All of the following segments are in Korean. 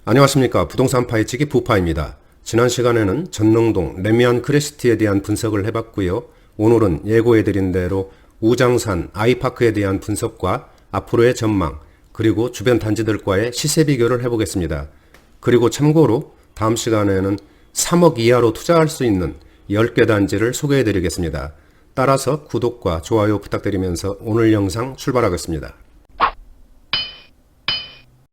안녕하십니까. 부동산 파헤치기 부파입니다. 지난 시간에는 전릉동 레미안 크레시티에 대한 분석을 해봤고요. 오늘은 예고해드린 대로 우장산 아이파크에 대한 분석과 앞으로의 전망, 그리고 주변 단지들과의 시세 비교를 해보겠습니다. 그리고 참고로 다음 시간에는 3억 이하로 투자할 수 있는 10개 단지를 소개해드리겠습니다. 따라서 구독과 좋아요 부탁드리면서 오늘 영상 출발하겠습니다.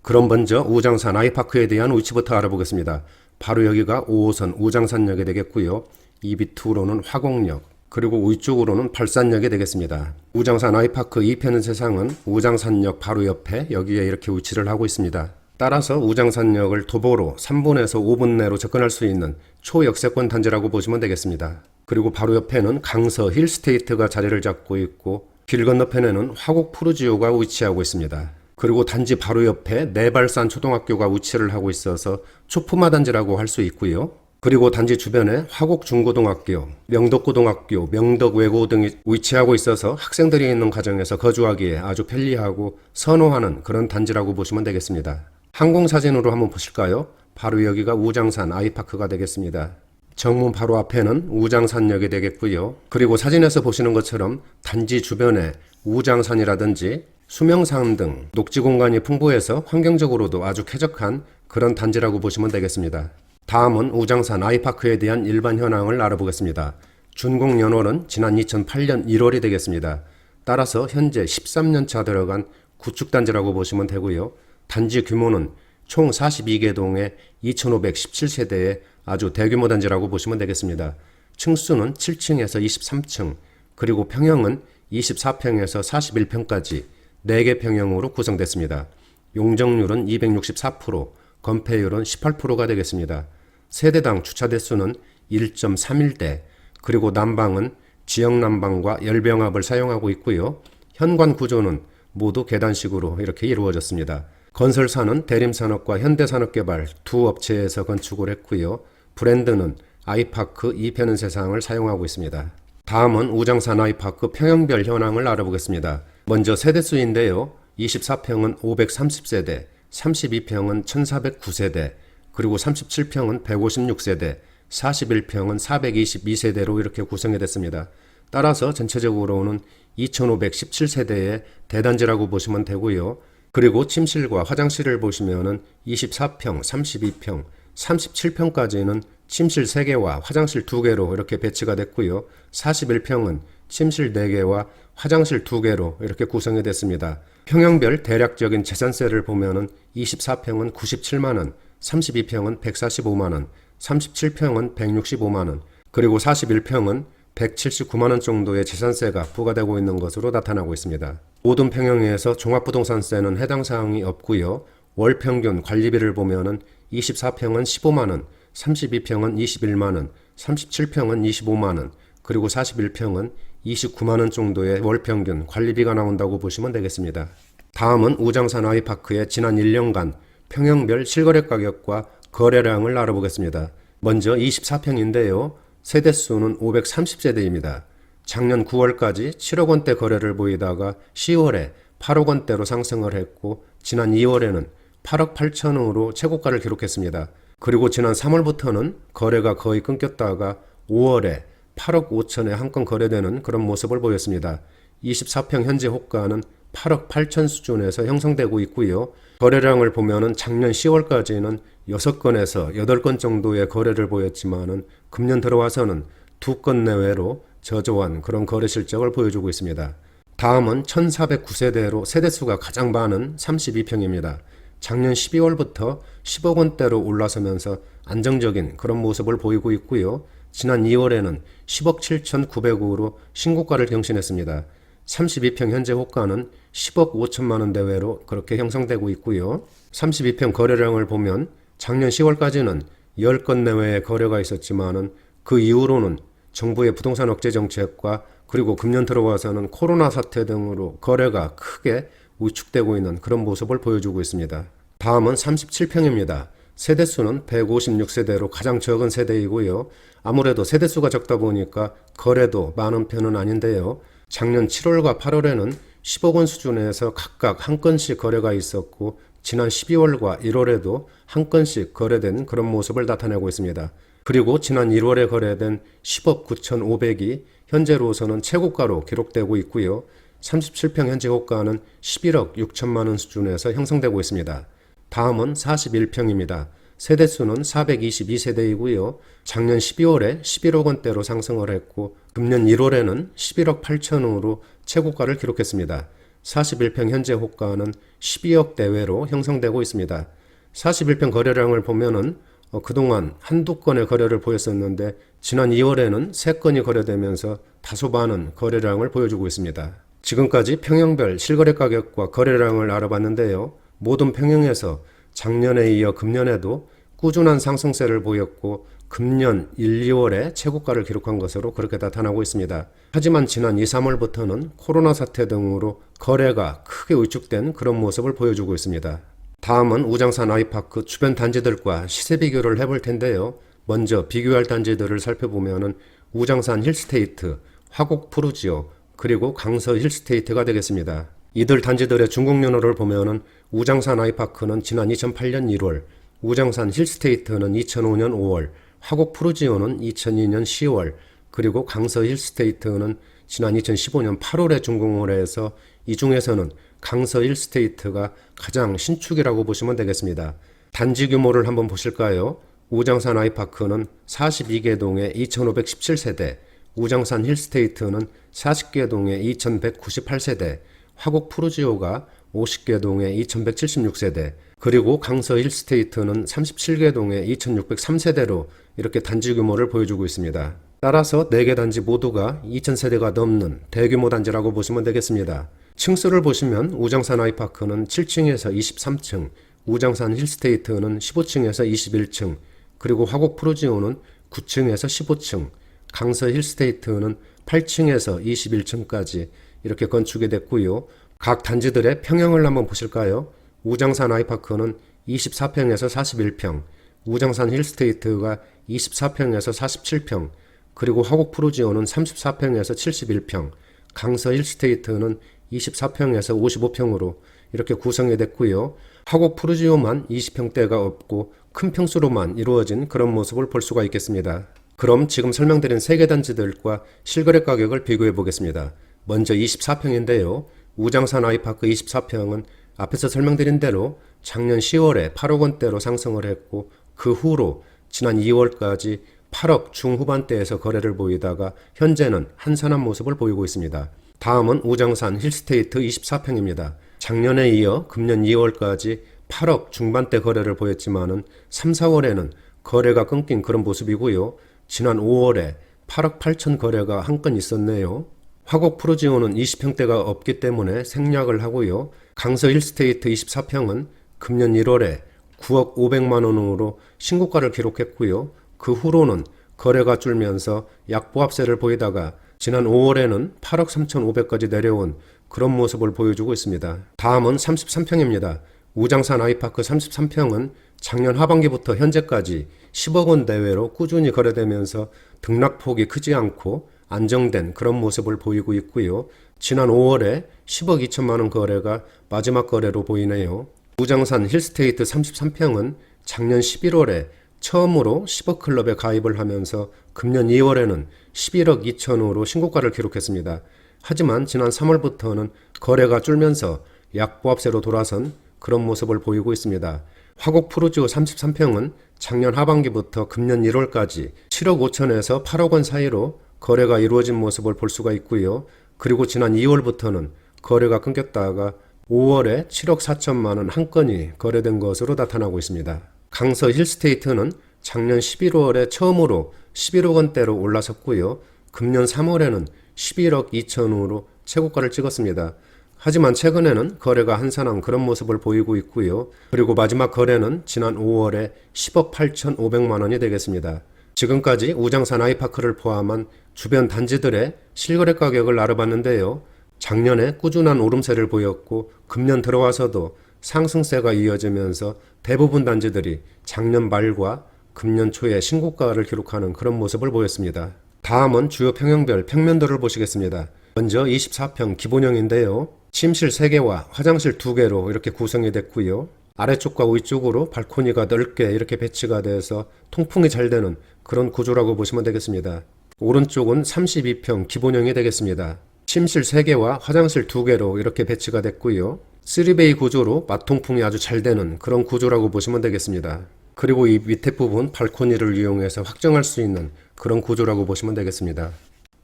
그럼 먼저 우장산 아이파크에 대한 위치부터 알아보겠습니다. 바로 여기가 5호선 우장산역이 되겠고요. 2B2로는 화곡역, 그리고 위쪽으로는 발산역이 되겠습니다. 우장산 아이파크 2편의 세상은 우장산역 바로 옆에 여기에 이렇게 위치를 하고 있습니다. 따라서 우장산역을 도보로 3분에서 5분 내로 접근할 수 있는 초역세권 단지라고 보시면 되겠습니다. 그리고 바로 옆에는 강서 힐스테이트가 자리를 잡고 있고 길 건너편에는 화곡 푸르지오가 위치하고 있습니다. 그리고 단지 바로 옆에 내발산 초등학교가 위치를 하고 있어서 초품화 단지라고 할 수 있고요. 그리고 단지 주변에 화곡 중고등학교, 명덕고등학교, 명덕외고 등이 위치하고 있어서 학생들이 있는 가정에서 거주하기에 아주 편리하고 선호하는 그런 단지라고 보시면 되겠습니다. 항공사진으로 한번 보실까요? 바로 여기가 우장산 아이파크가 되겠습니다. 정문 바로 앞에는 우장산역이 되겠고요. 그리고 사진에서 보시는 것처럼 단지 주변에 우장산이라든지 수명산 등 녹지 공간이 풍부해서 환경적으로도 아주 쾌적한 그런 단지라고 보시면 되겠습니다. 다음은 우장산 아이파크에 대한 일반 현황을 알아보겠습니다. 준공 연월은 지난 2008년 1월이 되겠습니다. 따라서 현재 13년차 들어간 구축단지라고 보시면 되고요. 단지 규모는 총 42개 동에 2517세대의 아주 대규모 단지라고 보시면 되겠습니다. 층수는 7층에서 23층, 그리고 평형은 24평에서 41평까지 4개 평형으로 구성됐습니다. 용적률은 264%, 건폐율은 18%가 되겠습니다. 세대당 주차 대수는 1.31대, 그리고 난방은 지역 난방과 열병합을 사용하고 있고요. 현관 구조는 모두 계단식으로 이렇게 이루어졌습니다. 건설사는 대림산업과 현대산업개발 두 업체에서 건축을 했고요. 브랜드는 아이파크 2편의 세상을 사용하고 있습니다. 다음은 우장산 아이파크 평형별 현황을 알아보겠습니다. 먼저 세대수인데요. 24평은 530세대, 32평은 1409세대, 그리고 37평은 156세대, 41평은 422세대로 이렇게 구성이 됐습니다. 따라서 전체적으로는 2517세대의 대단지라고 보시면 되고요. 그리고 침실과 화장실을 보시면은 24평, 32평, 37평까지는 침실 3개와 화장실 2개로 이렇게 배치가 됐고요. 41평은 침실 4개와 화장실 2개로 이렇게 구성이 됐습니다. 평형별 대략적인 재산세를 보면은 24평은 97만원, 32평은 145만원, 37평은 165만원, 그리고 41평은 179만원 정도의 재산세가 부과되고 있는 것으로 나타나고 있습니다. 모든 평형에서 종합부동산세는 해당 사항이 없고요. 월 평균 관리비를 보면은 24평은 15만원, 32평은 21만원, 37평은 25만원, 그리고 41평은 29만원 정도의 월 평균 관리비가 나온다고 보시면 되겠습니다. 다음은 우장산 아이파크의 지난 1년간 평형별 실거래 가격과 거래량을 알아보겠습니다. 먼저 24평인데요. 세대수는 530세대입니다. 작년 9월까지 7억 원대 거래를 보이다가 10월에 8억 원대로 상승을 했고 지난 2월에는 8억 8천으로 최고가를 기록했습니다. 그리고 지난 3월부터는 거래가 거의 끊겼다가 5월에 8억 5천에 한 건 거래되는 그런 모습을 보였습니다. 24평 현재 호가는 8억 8천 수준에서 형성되고 있고요. 거래량을 보면은 작년 10월까지는 6건에서 8건 정도의 거래를 보였지만은 금년 들어와서는 2건 내외로 저조한 그런 거래 실적을 보여주고 있습니다. 다음은 1409세대로 세대수가 가장 많은 32평입니다. 작년 12월부터 10억 원대로 올라서면서 안정적인 그런 모습을 보이고 있고요. 지난 2월에는 10억 7,900으로 신고가를 경신했습니다. 32평 현재 호가는 10억 5천만 원 대외로 그렇게 형성되고 있고요. 32평 거래량을 보면 작년 10월까지는 10건 내외의 거래가 있었지만은 그 이후로는 정부의 부동산 억제 정책과 그리고 금년 들어와서는 코로나 사태 등으로 거래가 크게 위축되고 있는 그런 모습을 보여주고 있습니다. 다음은 37평입니다. 세대수는 156세대로 가장 적은 세대이고요. 아무래도 세대수가 적다 보니까 거래도 많은 편은 아닌데요. 작년 7월과 8월에는 10억 원 수준에서 각각 한 건씩 거래가 있었고 지난 12월과 1월에도 한 건씩 거래된 그런 모습을 나타내고 있습니다. 그리고 지난 1월에 거래된 10억 9,500이 현재로서는 최고가로 기록되고 있고요. 37평 현재 호가는 11억 6천만 원 수준에서 형성되고 있습니다. 다음은 41평입니다. 세대수는 422세대이고요. 작년 12월에 11억 원대로 상승을 했고 금년 1월에는 11억 8천으로 최고가를 기록했습니다. 41평 현재 호가는 12억 대외로 형성되고 있습니다. 41평 거래량을 보면은 그동안 한두 건의 거래를 보였었는데 지난 2월에는 3건이 거래되면서 다소 많은 거래량을 보여주고 있습니다. 지금까지 평형별 실거래 가격과 거래량을 알아봤는데요. 모든 평형에서 작년에 이어 금년에도 꾸준한 상승세를 보였고 금년 1, 2월에 최고가를 기록한 것으로 그렇게 나타나고 있습니다. 하지만 지난 2, 3월부터는 코로나 사태 등으로 거래가 크게 위축된 그런 모습을 보여주고 있습니다. 다음은 우장산 아이파크 주변 단지들과 시세 비교를 해볼 텐데요. 먼저 비교할 단지들을 살펴보면은 우장산 힐스테이트, 화곡 푸르지오, 그리고 강서 힐스테이트가 되겠습니다. 이들 단지들의 중공년호를 보면은 우장산 아이파크는 지난 2008년 1월, 우장산 힐스테이트는 2005년 5월, 화곡 푸르지오는 2002년 10월, 그리고 강서 힐스테이트는 지난 2015년 8월에 준공을 해서 이 중에서는 강서 힐스테이트가 가장 신축이라고 보시면 되겠습니다. 단지 규모를 한번 보실까요? 우장산 아이파크는 42개 동에 2517세대, 우장산 힐스테이트는 40개 동에 2198세대, 화곡 푸르지오가 50개 동에 2176세대, 그리고 강서 힐스테이트는 37개 동에 2603세대로 이렇게 단지 규모를 보여주고 있습니다. 따라서 4개 단지 모두가 2000세대가 넘는 대규모 단지라고 보시면 되겠습니다. 층수를 보시면 우장산 아이파크는 7층에서 23층, 우장산 힐스테이트는 15층에서 21층, 그리고 화곡 푸르지오는 9층에서 15층, 강서 힐스테이트는 8층에서 21층까지 이렇게 건축이 됐고요. 각 단지들의 평형을 한번 보실까요? 우장산 아이파크는 24평에서 41평, 우장산 힐스테이트가 24평에서 47평, 그리고 화곡 푸르지오는 34평에서 71평, 강서 힐스테이트는 24평에서 55평으로 이렇게 구성이 됐고요. 화곡 푸르지오만 20평대가 없고 큰 평수로만 이루어진 그런 모습을 볼 수가 있겠습니다. 그럼 지금 설명드린 3개 단지들과 실거래 가격을 비교해 보겠습니다. 먼저 24평인데요. 우장산 아이파크 24평은 앞에서 설명드린 대로 작년 10월에 8억 원대로 상승을 했고 그 후로 지난 2월까지 8억 중후반대에서 거래를 보이다가 현재는 한산한 모습을 보이고 있습니다. 다음은 우장산 힐스테이트 24평입니다. 작년에 이어 금년 2월까지 8억 중반대 거래를 보였지만은 3, 4월에는 거래가 끊긴 그런 모습이고요. 지난 5월에 8억 8천 거래가 한 건 있었네요. 화곡 푸르지오는 20평대가 없기 때문에 생략을 하고요. 강서 힐스테이트 24평은 금년 1월에 9억 500만 원으로 신고가를 기록했고요. 그 후로는 거래가 줄면서 약보합세를 보이다가 지난 5월에는 8억 3,500까지 내려온 그런 모습을 보여주고 있습니다. 다음은 33평입니다. 우장산 아이파크 33평은 작년 하반기부터 현재까지 10억 원 내외로 꾸준히 거래되면서 등락폭이 크지 않고 안정된 그런 모습을 보이고 있고요. 지난 5월에 10억 2천만 원 거래가 마지막 거래로 보이네요. 우장산 힐스테이트 33평은 작년 11월에 처음으로 10억 클럽에 가입을 하면서 금년 2월에는 11억 2천으로 신고가를 기록했습니다. 하지만 지난 3월부터는 거래가 줄면서 약보합세로 돌아선 그런 모습을 보이고 있습니다. 화곡 푸르지오 33평은 작년 하반기부터 금년 1월까지 7억 5천에서 8억 원 사이로 거래가 이루어진 모습을 볼 수가 있고요. 그리고 지난 2월부터는 거래가 끊겼다가 5월에 7억 4천만 원 한 건이 거래된 것으로 나타나고 있습니다. 강서 힐스테이트는 작년 11월에 처음으로 11억 원대로 올라섰고요. 금년 3월에는 11억 2천으로 최고가를 찍었습니다. 하지만 최근에는 거래가 한산한 그런 모습을 보이고 있고요. 그리고 마지막 거래는 지난 5월에 10억 8,500만 원이 되겠습니다. 지금까지 우장산 아이파크를 포함한 주변 단지들의 실거래 가격을 알아봤는데요. 작년에 꾸준한 오름세를 보였고 금년 들어와서도 상승세가 이어지면서 대부분 단지들이 작년 말과 금년 초에 신고가를 기록하는 그런 모습을 보였습니다. 다음은 주요 평형별 평면도를 보시겠습니다. 먼저 24평 기본형인데요. 침실 3개와 화장실 2개로 이렇게 구성이 됐고요. 아래쪽과 위쪽으로 발코니가 넓게 이렇게 배치가 돼서 통풍이 잘 되는 그런 구조라고 보시면 되겠습니다. 오른쪽은 32평 기본형이 되겠습니다. 침실 3개와 화장실 2개로 이렇게 배치가 됐고요. 3베이 구조로 맞통풍이 아주 잘 되는 그런 구조라고 보시면 되겠습니다. 그리고 이 밑에 부분 발코니를 이용해서 확정할 수 있는 그런 구조라고 보시면 되겠습니다.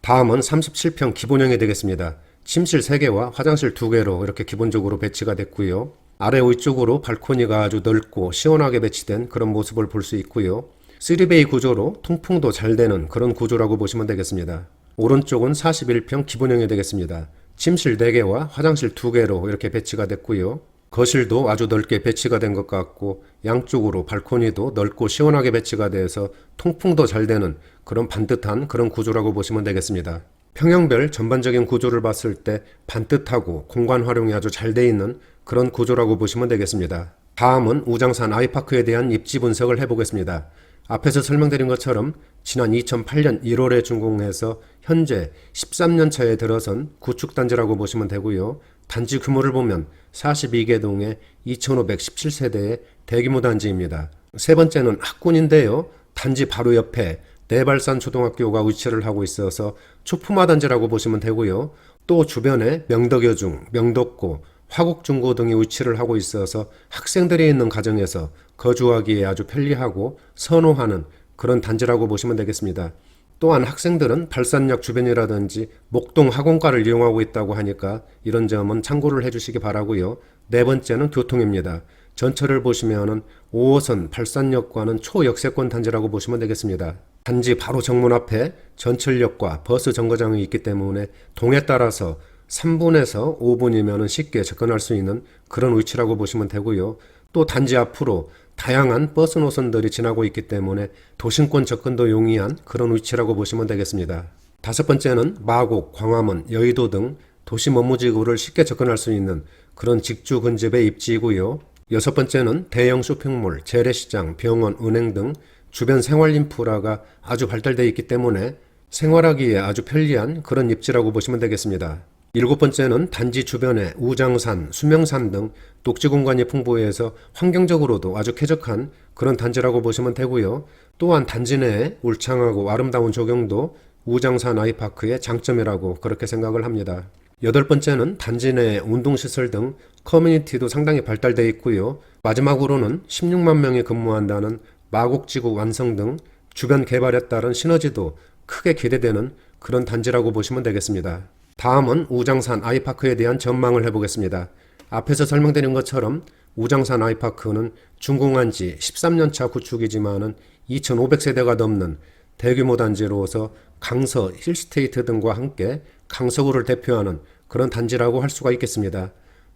다음은 37평 기본형이 되겠습니다. 침실 3개와 화장실 2개로 이렇게 기본적으로 배치가 됐고요. 아래 위쪽으로 발코니가 아주 넓고 시원하게 배치된 그런 모습을 볼 수 있고요. 3베이 구조로 통풍도 잘 되는 그런 구조라고 보시면 되겠습니다. 오른쪽은 41평 기본형이 되겠습니다. 침실 4개와 화장실 2개로 이렇게 배치가 됐고요. 거실도 아주 넓게 배치가 된 것 같고 양쪽으로 발코니도 넓고 시원하게 배치가 돼서 통풍도 잘 되는 그런 반듯한 그런 구조라고 보시면 되겠습니다. 평형별 전반적인 구조를 봤을 때 반듯하고 공간 활용이 아주 잘 돼 있는 그런 구조라고 보시면 되겠습니다. 다음은 우장산 아이파크에 대한 입지 분석을 해보겠습니다. 앞에서 설명드린 것처럼 지난 2008년 1월에 준공해서 현재 13년 차에 들어선 구축단지라고 보시면 되고요. 단지 규모를 보면 42개 동의 2517세대의 대규모 단지입니다. 세 번째는 학군인데요. 단지 바로 옆에 내발산 초등학교가 위치를 하고 있어서 초품화 단지라고 보시면 되고요. 또 주변에 명덕여중, 명덕고, 화곡중고 등이 위치를 하고 있어서 학생들이 있는 가정에서 거주하기에 아주 편리하고 선호하는 그런 단지라고 보시면 되겠습니다. 또한 학생들은 발산역 주변이라든지 목동 학원가를 이용하고 있다고 하니까 이런 점은 참고를 해주시기 바라고요. 네 번째는 교통입니다. 전철을 보시면은 5호선 발산역과는 초역세권 단지라고 보시면 되겠습니다. 단지 바로 정문 앞에 전철역과 버스 정거장이 있기 때문에 동에 따라서 3분에서 5분이면 쉽게 접근할 수 있는 그런 위치라고 보시면 되고요. 또 단지 앞으로 다양한 버스 노선들이 지나고 있기 때문에 도심권 접근도 용이한 그런 위치라고 보시면 되겠습니다. 다섯 번째는 마곡, 광화문, 여의도 등 도심 업무지구를 쉽게 접근할 수 있는 그런 직주 근접의 입지이고요. 여섯 번째는 대형 쇼핑몰, 재래시장, 병원, 은행 등 주변 생활 인프라가 아주 발달되어 있기 때문에 생활하기에 아주 편리한 그런 입지라고 보시면 되겠습니다. 일곱 번째는 단지 주변에 우장산, 수명산 등 녹지 공간이 풍부해서 환경적으로도 아주 쾌적한 그런 단지라고 보시면 되고요. 또한 단지 내에 울창하고 아름다운 조경도 우장산 아이파크의 장점이라고 그렇게 생각을 합니다. 여덟 번째는 단지 내 운동시설 등 커뮤니티도 상당히 발달되어 있고요. 마지막으로는 16만 명이 근무한다는 마곡지구 완성 등 주변 개발에 따른 시너지도 크게 기대되는 그런 단지라고 보시면 되겠습니다. 다음은 우장산 아이파크에 대한 전망을 해보겠습니다. 앞에서 설명드린 것처럼 우장산 아이파크는 준공한 지 13년차 구축이지만은 2,500세대가 넘는 대규모 단지로서 강서, 힐스테이트 등과 함께 강서구를 대표하는 그런 단지라고 할 수가 있겠습니다.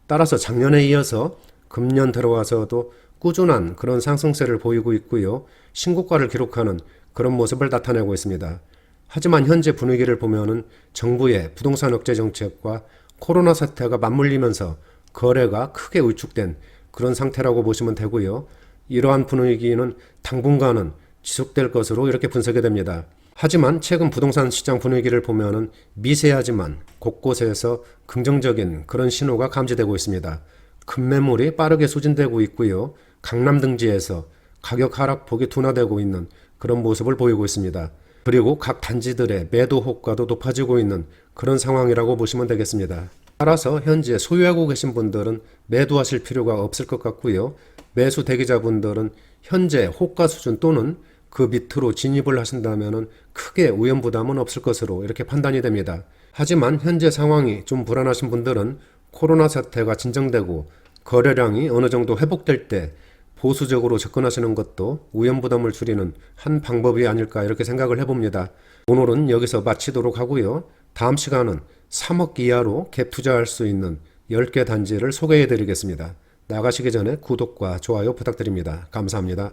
따라서 작년에 이어서 금년 들어와서도 꾸준한 그런 상승세를 보이고 있고요. 신고가를 기록하는 그런 모습을 나타내고 있습니다. 하지만 현재 분위기를 보면은 정부의 부동산 억제 정책과 코로나 사태가 맞물리면서 거래가 크게 위축된 그런 상태라고 보시면 되고요. 이러한 분위기는 당분간은 지속될 것으로 이렇게 분석이 됩니다. 하지만 최근 부동산 시장 분위기를 보면은 미세하지만 곳곳에서 긍정적인 그런 신호가 감지되고 있습니다. 급매물이 빠르게 소진되고 있고요. 강남 등지에서 가격 하락폭이 둔화되고 있는 그런 모습을 보이고 있습니다. 그리고 각 단지들의 매도 호가도 높아지고 있는 그런 상황이라고 보시면 되겠습니다. 따라서 현재 소유하고 계신 분들은 매도하실 필요가 없을 것 같고요. 매수 대기자분들은 현재 호가 수준 또는 그 밑으로 진입을 하신다면 크게 위험 부담은 없을 것으로 이렇게 판단이 됩니다. 하지만 현재 상황이 좀 불안하신 분들은 코로나 사태가 진정되고 거래량이 어느 정도 회복될 때 보수적으로 접근하시는 것도 위험 부담을 줄이는 한 방법이 아닐까 이렇게 생각을 해봅니다. 오늘은 여기서 마치도록 하고요. 다음 시간은 3억 이하로 갭 투자할 수 있는 10개 단지를 소개해 드리겠습니다. 나가시기 전에 구독과 좋아요 부탁드립니다. 감사합니다.